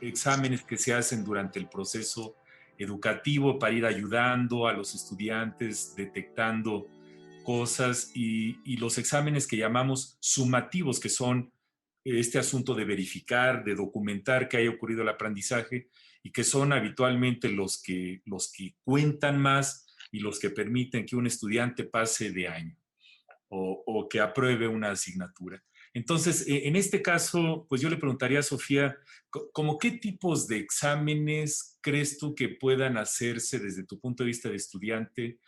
exámenes que se hacen durante el proceso educativo para ir ayudando a los estudiantes, detectando cosas, y los exámenes que llamamos sumativos, que son este asunto de verificar, de documentar que haya ocurrido el aprendizaje, y que son habitualmente los que cuentan más y los que permiten que un estudiante pase de año o que apruebe una asignatura. Entonces, en este caso, pues yo le preguntaría a Sofía, ¿cómo qué tipos de exámenes crees tú que puedan hacerse desde tu punto de vista de estudiante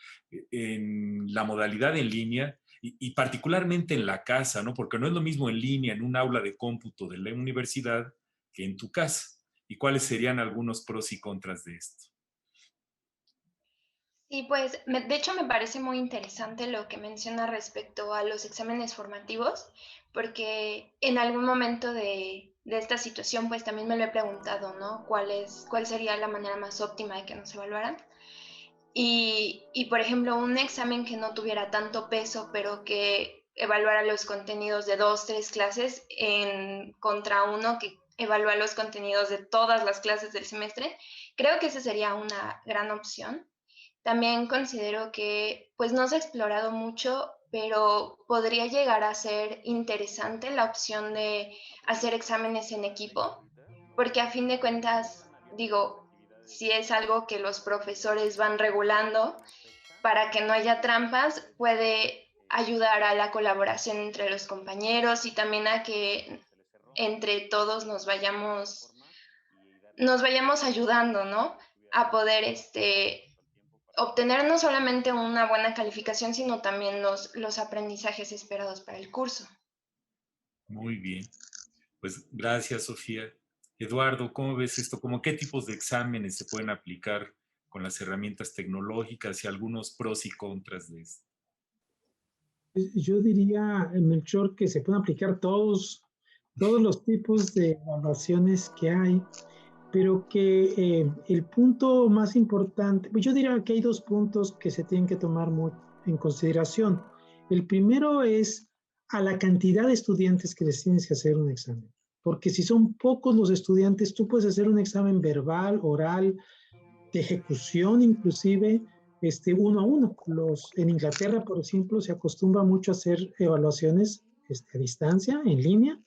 en la modalidad en línea y particularmente en la casa, ¿no? Porque no es lo mismo en línea, en un aula de cómputo de la universidad, que en tu casa. ¿Y cuáles serían algunos pros y contras de esto? Sí, pues de hecho me parece muy interesante lo que menciona respecto a los exámenes formativos, porque en algún momento de esta situación pues también me lo he preguntado, ¿no? ¿Cuál sería la manera más óptima de que nos evaluaran? Y por ejemplo, un examen que no tuviera tanto peso, pero que evaluara los contenidos de 2, 3 clases contra uno que evalúa los contenidos de todas las clases del semestre, creo que esa sería una gran opción. También considero que pues no se ha explorado mucho, pero podría llegar a ser interesante la opción de hacer exámenes en equipo, porque a fin de cuentas, digo, si es algo que los profesores van regulando para que no haya trampas, puede ayudar a la colaboración entre los compañeros y también a que entre todos nos vayamos ayudando, ¿no? A poder obtener no solamente una buena calificación, sino también los aprendizajes esperados para el curso. Muy bien. Pues gracias, Sofía. Eduardo, ¿cómo ves esto? ¿Cómo qué tipos de exámenes se pueden aplicar con las herramientas tecnológicas y algunos pros y contras de esto? Yo diría, Melchor, que se pueden aplicar todos los tipos de evaluaciones que hay, pero que el punto más importante, pues yo diría que hay dos puntos que se tienen que tomar en consideración. El primero es a la cantidad de estudiantes que les tienes que hacer un examen, porque si son pocos los estudiantes, tú puedes hacer un examen verbal, oral, de ejecución inclusive, uno a uno. En Inglaterra, por ejemplo, se acostumbra mucho a hacer evaluaciones a distancia, en línea,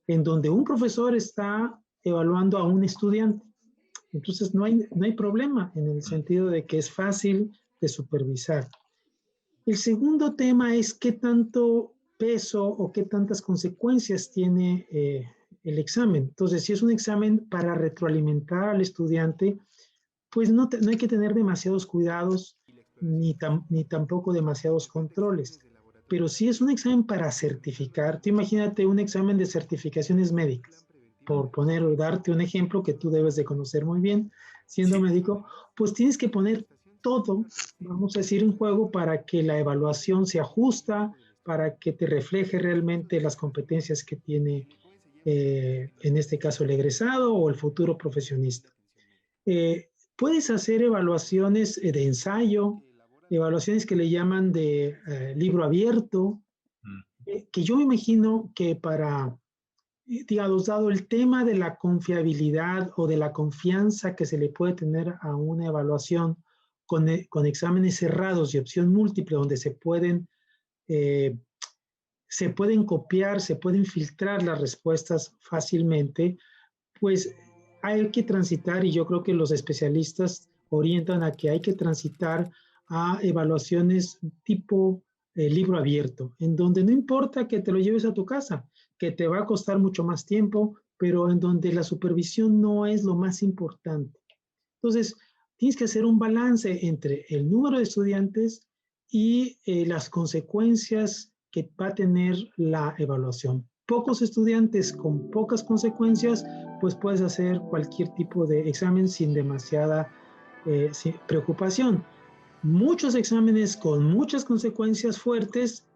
en donde un profesor está evaluando a un estudiante. Entonces no hay problema en el sentido de que es fácil de supervisar. El segundo tema es qué tanto peso o qué tantas consecuencias tiene el examen. Entonces, si es un examen para retroalimentar al estudiante, pues no hay que tener demasiados cuidados ni tampoco demasiados controles. Pero si es un examen para certificar, tú imagínate un examen de certificaciones médicas, por darte un ejemplo que tú debes de conocer muy bien, siendo médico, pues tienes que poner todo, vamos a decir, en juego para que la evaluación sea justa, para que te refleje realmente las competencias que tiene, en este caso, el egresado o el futuro profesionista. Puedes hacer evaluaciones de ensayo, evaluaciones que le llaman de libro abierto, que yo me imagino que digamos, dado el tema de la confiabilidad o de la confianza que se le puede tener a una evaluación con exámenes cerrados y opción múltiple, donde se pueden copiar, se pueden filtrar las respuestas fácilmente, pues hay que transitar, y yo creo que los especialistas orientan a que hay que transitar a evaluaciones tipo libro abierto, en donde no importa que te lo lleves a tu casa, que te va a costar mucho más tiempo, pero en donde la supervisión no es lo más importante. Entonces, tienes que hacer un balance entre el número de estudiantes y las consecuencias que va a tener la evaluación. pocos estudiantes con pocas consecuencias, pues puedes hacer cualquier tipo de examen sin demasiada preocupación. Muchos exámenes con muchas consecuencias fuertes,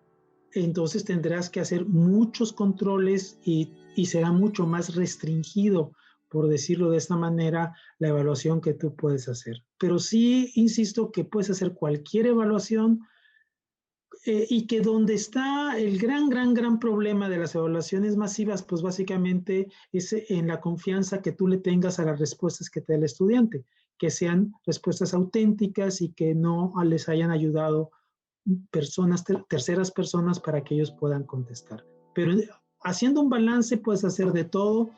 entonces tendrás que hacer muchos controles y será mucho más restringido, por decirlo de esta manera, la evaluación que tú puedes hacer. Pero sí, insisto, que puedes hacer cualquier evaluación y que donde está el gran problema de las evaluaciones masivas, pues básicamente es en la confianza que tú le tengas a las respuestas que te da el estudiante, que sean respuestas auténticas y que no les hayan ayudado personas, terceras personas para que ellos puedan contestar. Pero haciendo un balance puedes hacer de todo.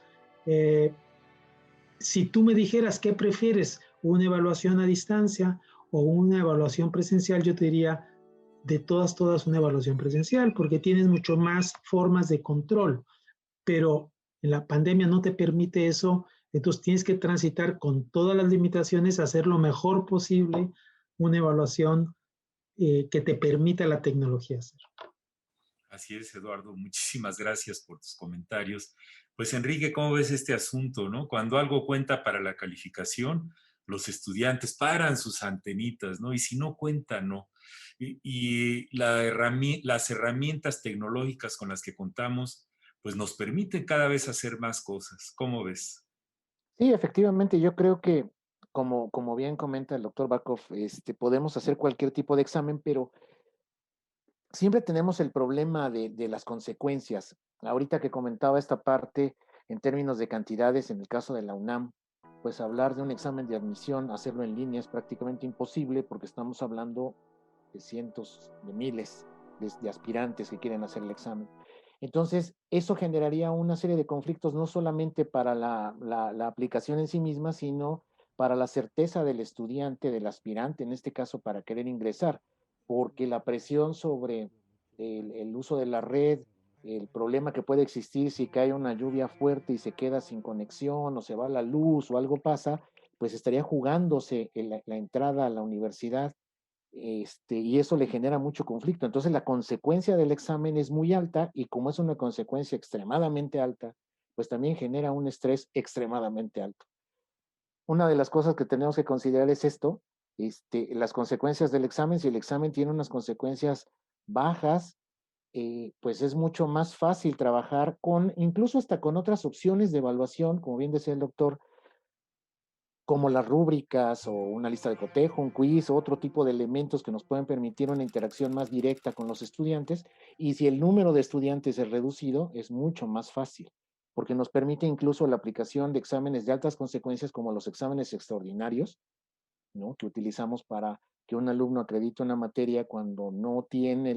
Si tú me dijeras qué prefieres, una evaluación a distancia o una evaluación presencial, yo te diría de todas una evaluación presencial, porque tienes mucho más formas de control, pero en la pandemia no te permite eso, entonces tienes que transitar con todas las limitaciones, hacer lo mejor posible una evaluación que te permita la tecnología hacer. Así es, Eduardo. Muchísimas gracias por tus comentarios. Pues Enrique, ¿cómo ves este asunto, no? Cuando algo cuenta para la calificación, los estudiantes paran sus antenitas, ¿no? Y si no cuenta, no. Y las herramientas tecnológicas con las que contamos, pues nos permiten cada vez hacer más cosas. ¿Cómo ves? Sí, efectivamente, yo creo que, como bien comenta el doctor Bakov, podemos hacer cualquier tipo de examen, pero siempre tenemos el problema de las consecuencias. Ahorita que comentaba esta parte en términos de cantidades, en el caso de la UNAM, pues hablar de un examen de admisión, hacerlo en línea es prácticamente imposible porque estamos hablando de cientos, de miles de aspirantes que quieren hacer el examen. Entonces, eso generaría una serie de conflictos no solamente para la aplicación en sí misma, sino para la certeza del estudiante, del aspirante, en este caso para querer ingresar, porque la presión sobre el uso de la red, el problema que puede existir si cae una lluvia fuerte y se queda sin conexión o se va la luz o algo pasa, pues estaría jugándose la entrada a la universidad, y eso le genera mucho conflicto. Entonces la consecuencia del examen es muy alta y como es una consecuencia extremadamente alta, pues también genera un estrés extremadamente alto. Una de las cosas que tenemos que considerar es esto, las consecuencias del examen. Si el examen tiene unas consecuencias bajas, pues es mucho más fácil trabajar incluso hasta con otras opciones de evaluación, como bien decía el doctor, como las rúbricas o una lista de cotejo, un quiz o otro tipo de elementos que nos pueden permitir una interacción más directa con los estudiantes. Y si el número de estudiantes es reducido, es mucho más fácil, porque nos permite incluso la aplicación de exámenes de altas consecuencias como los exámenes extraordinarios, ¿no? Que utilizamos para que un alumno acredite una materia cuando no tiene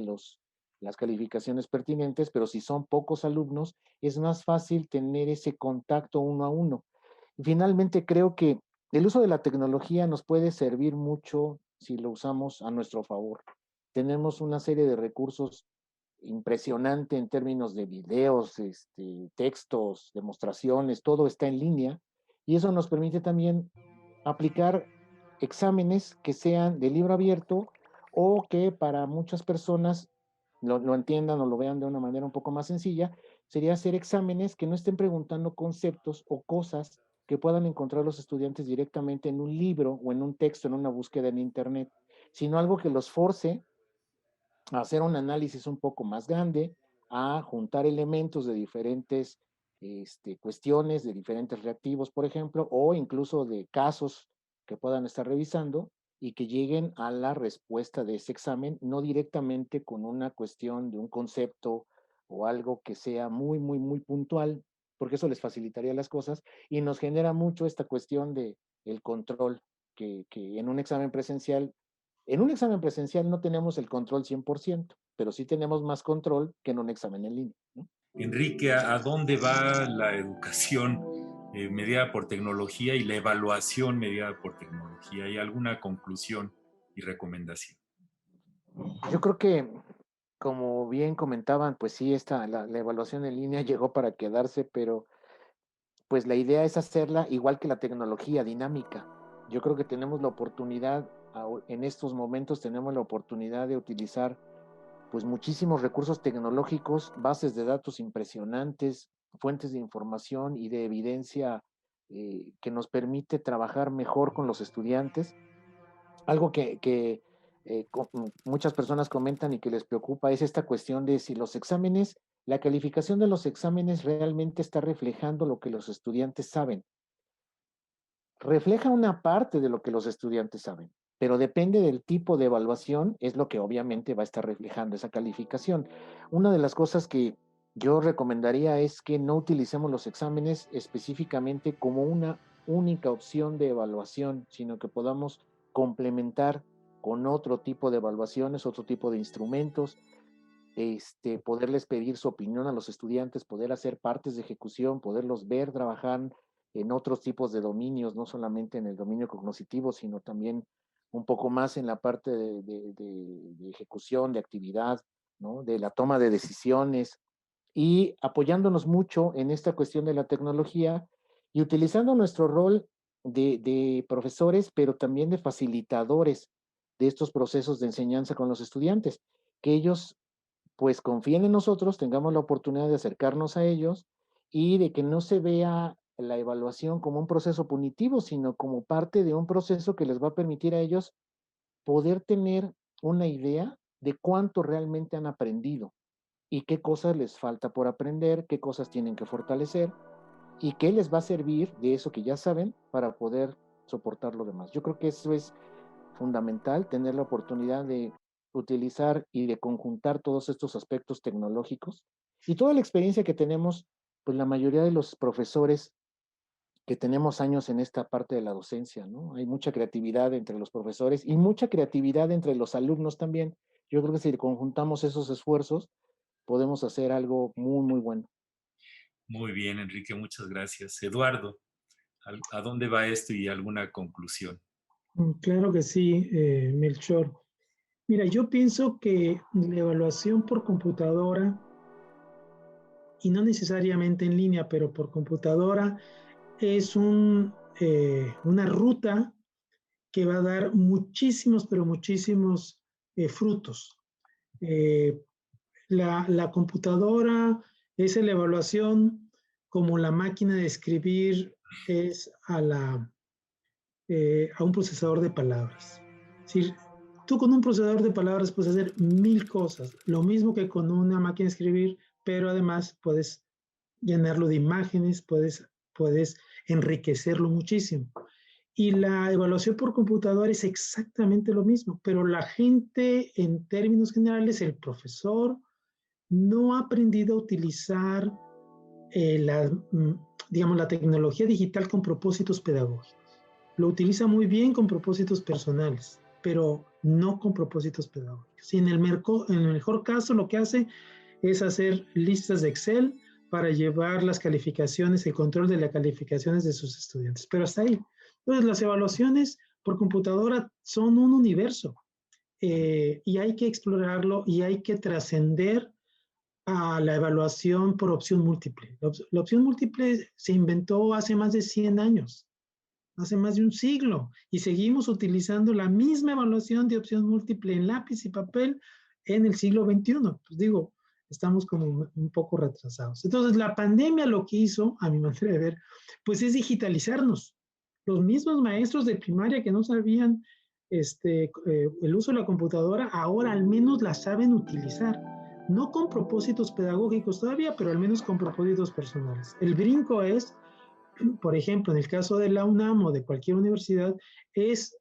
las calificaciones pertinentes, pero si son pocos alumnos, es más fácil tener ese contacto uno a uno. Y finalmente, creo que el uso de la tecnología nos puede servir mucho si lo usamos a nuestro favor. Tenemos una serie de recursos impresionante en términos de videos, textos, demostraciones, todo está en línea y eso nos permite también aplicar exámenes que sean de libro abierto o que para muchas personas lo entiendan o lo vean de una manera un poco más sencilla, sería hacer exámenes que no estén preguntando conceptos o cosas que puedan encontrar los estudiantes directamente en un libro o en un texto, en una búsqueda en internet, sino algo que los force a hacer un análisis un poco más grande, a juntar elementos de diferentes cuestiones, de diferentes reactivos, por ejemplo, o incluso de casos que puedan estar revisando y que lleguen a la respuesta de ese examen, no directamente con una cuestión de un concepto o algo que sea muy puntual, porque eso les facilitaría las cosas y nos genera mucho esta cuestión de el control que en un examen presencial no tenemos el control 100%, pero sí tenemos más control que en un examen en línea, ¿no? Enrique, ¿a dónde va la educación mediada por tecnología y la evaluación mediada por tecnología? ¿Hay alguna conclusión y recomendación? Yo creo que, como bien comentaban, pues sí, la evaluación en línea llegó para quedarse, pero pues la idea es hacerla igual que la tecnología dinámica. Yo creo que tenemos la oportunidad, en estos momentos tenemos la oportunidad de utilizar pues muchísimos recursos tecnológicos, bases de datos impresionantes, fuentes de información y de evidencia que nos permite trabajar mejor con los estudiantes. Algo que muchas personas comentan y que les preocupa es esta cuestión de si los exámenes, la calificación de los exámenes realmente está reflejando lo que los estudiantes saben. Refleja una parte de lo que los estudiantes saben, pero depende del tipo de evaluación, es lo que obviamente va a estar reflejando esa calificación. Una de las cosas que yo recomendaría es que no utilicemos los exámenes específicamente como una única opción de evaluación, sino que podamos complementar con otro tipo de evaluaciones, otro tipo de instrumentos, poderles pedir su opinión a los estudiantes, poder hacer partes de ejecución, poderlos ver trabajar en otros tipos de dominios, no solamente en el dominio cognitivo, sino también un poco más en la parte de ejecución, de actividad, ¿no? De la toma de decisiones, y apoyándonos mucho en esta cuestión de la tecnología y utilizando nuestro rol de profesores, pero también de facilitadores de estos procesos de enseñanza con los estudiantes, que ellos pues confíen en nosotros, tengamos la oportunidad de acercarnos a ellos y de que no se vea la evaluación como un proceso punitivo, sino como parte de un proceso que les va a permitir a ellos poder tener una idea de cuánto realmente han aprendido y qué cosas les falta por aprender, qué cosas tienen que fortalecer y qué les va a servir de eso que ya saben para poder soportar lo demás. Yo creo que eso es fundamental, tener la oportunidad de utilizar y de conjuntar todos estos aspectos tecnológicos y toda la experiencia que tenemos, pues la mayoría de los profesores que tenemos años en esta parte de la docencia, ¿no? Hay mucha creatividad entre los profesores y mucha creatividad entre los alumnos también. Yo creo que si conjuntamos esos esfuerzos, podemos hacer algo muy, muy bueno. Muy bien, Enrique, muchas gracias. Eduardo, ¿a dónde va esto y alguna conclusión? Claro que sí, Melchor. Mira, yo pienso que la evaluación por computadora, y no necesariamente en línea, pero por computadora, es una ruta que va a dar muchísimos, pero muchísimos frutos. La computadora es la evaluación como la máquina de escribir es a un procesador de palabras. Es decir, tú con un procesador de palabras puedes hacer 1000 cosas, lo mismo que con una máquina de escribir, pero además puedes llenarlo de imágenes, puedes enriquecerlo muchísimo. Y la evaluación por computadora es exactamente lo mismo, pero la gente, en términos generales, el profesor, no ha aprendido a utilizar la tecnología digital con propósitos pedagógicos. Lo utiliza muy bien con propósitos personales, pero no con propósitos pedagógicos. Y en el mejor caso lo que hace es hacer listas de Excel para llevar las calificaciones, el control de las calificaciones de sus estudiantes. Pero hasta ahí. Entonces, las evaluaciones por computadora son un universo y hay que explorarlo y hay que trascender a la evaluación por opción múltiple. La opción múltiple se inventó hace más de 100 años, hace más de un siglo, y seguimos utilizando la misma evaluación de opción múltiple en lápiz y papel en el siglo XXI. Pues digo, estamos como un poco retrasados. Entonces, la pandemia lo que hizo, a mi manera de ver, pues es digitalizarnos. Los mismos maestros de primaria que no sabían el uso de la computadora, ahora al menos la saben utilizar. No con propósitos pedagógicos todavía, pero al menos con propósitos personales. El brinco es, por ejemplo, en el caso de la UNAM o de cualquier universidad, es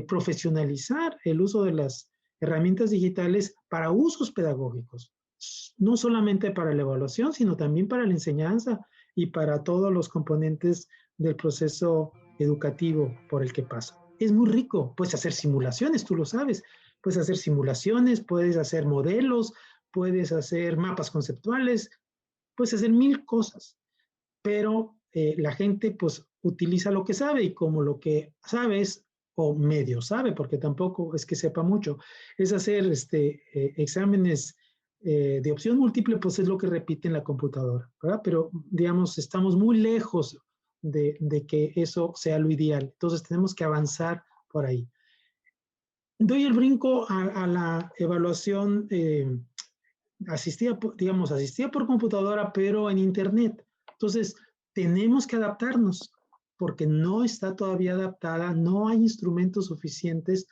profesionalizar el uso de las herramientas digitales para usos pedagógicos, no solamente para la evaluación, sino también para la enseñanza y para todos los componentes del proceso educativo por el que pasa. Es muy rico, puedes hacer simulaciones, tú lo sabes, puedes hacer simulaciones, puedes hacer modelos, puedes hacer mapas conceptuales, puedes hacer 1000 cosas, pero la gente pues utiliza lo que sabe y como lo que sabes o medio sabe, porque tampoco es que sepa mucho, es hacer exámenes de opción múltiple, pues es lo que repite en la computadora, ¿verdad? Pero digamos, estamos muy lejos de que eso sea lo ideal, entonces tenemos que avanzar por ahí. doy el brinco a la evaluación asistida por computadora, pero en Internet. Entonces, tenemos que adaptarnos porque no está todavía adaptada, no hay instrumentos suficientes,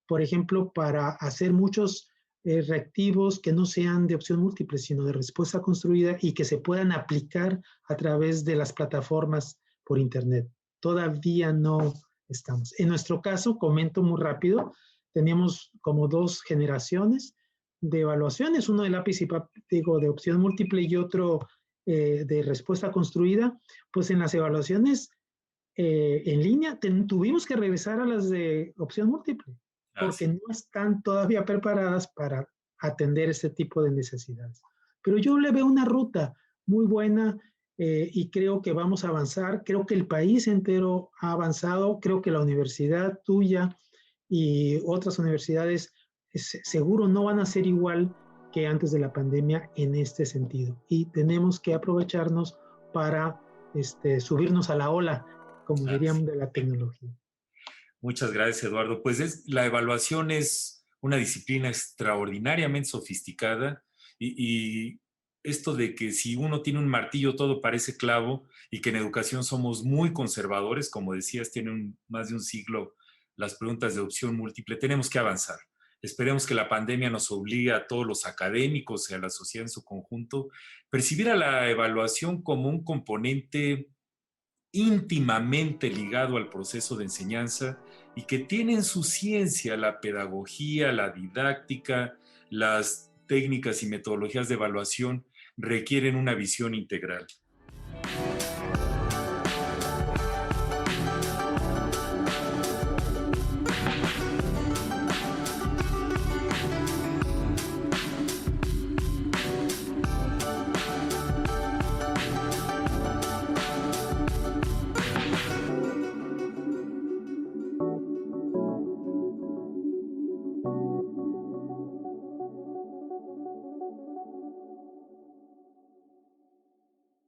por ejemplo, para hacer muchos reactivos que no sean de opción múltiple, sino de respuesta construida y que se puedan aplicar a través de las plataformas por Internet. Todavía no estamos. En nuestro caso, comento muy rápido, teníamos como 2 generaciones de evaluaciones, uno de lápiz y papel, de opción múltiple y otro de respuesta construida. Pues en las evaluaciones en línea tuvimos que regresar a las de opción múltiple porque no están todavía preparadas para atender este tipo de necesidades. Pero yo le veo una ruta muy buena y creo que vamos a avanzar. Creo que el país entero ha avanzado. Creo que la universidad tuya y otras universidades seguro no van a ser igual que antes de la pandemia en este sentido. Y tenemos que aprovecharnos para subirnos a la ola, como dirían, de la tecnología. Muchas gracias, Eduardo. Pues la evaluación es una disciplina extraordinariamente sofisticada y esto de que si uno tiene un martillo todo parece clavo y que en educación somos muy conservadores, como decías, tienen más de un siglo las preguntas de opción múltiple, tenemos que avanzar. Esperemos que la pandemia nos obligue a todos los académicos y a la sociedad en su conjunto percibir a la evaluación como un componente íntimamente ligado al proceso de enseñanza y que tiene en su ciencia la pedagogía, la didáctica, las técnicas y metodologías de evaluación requieren una visión integral.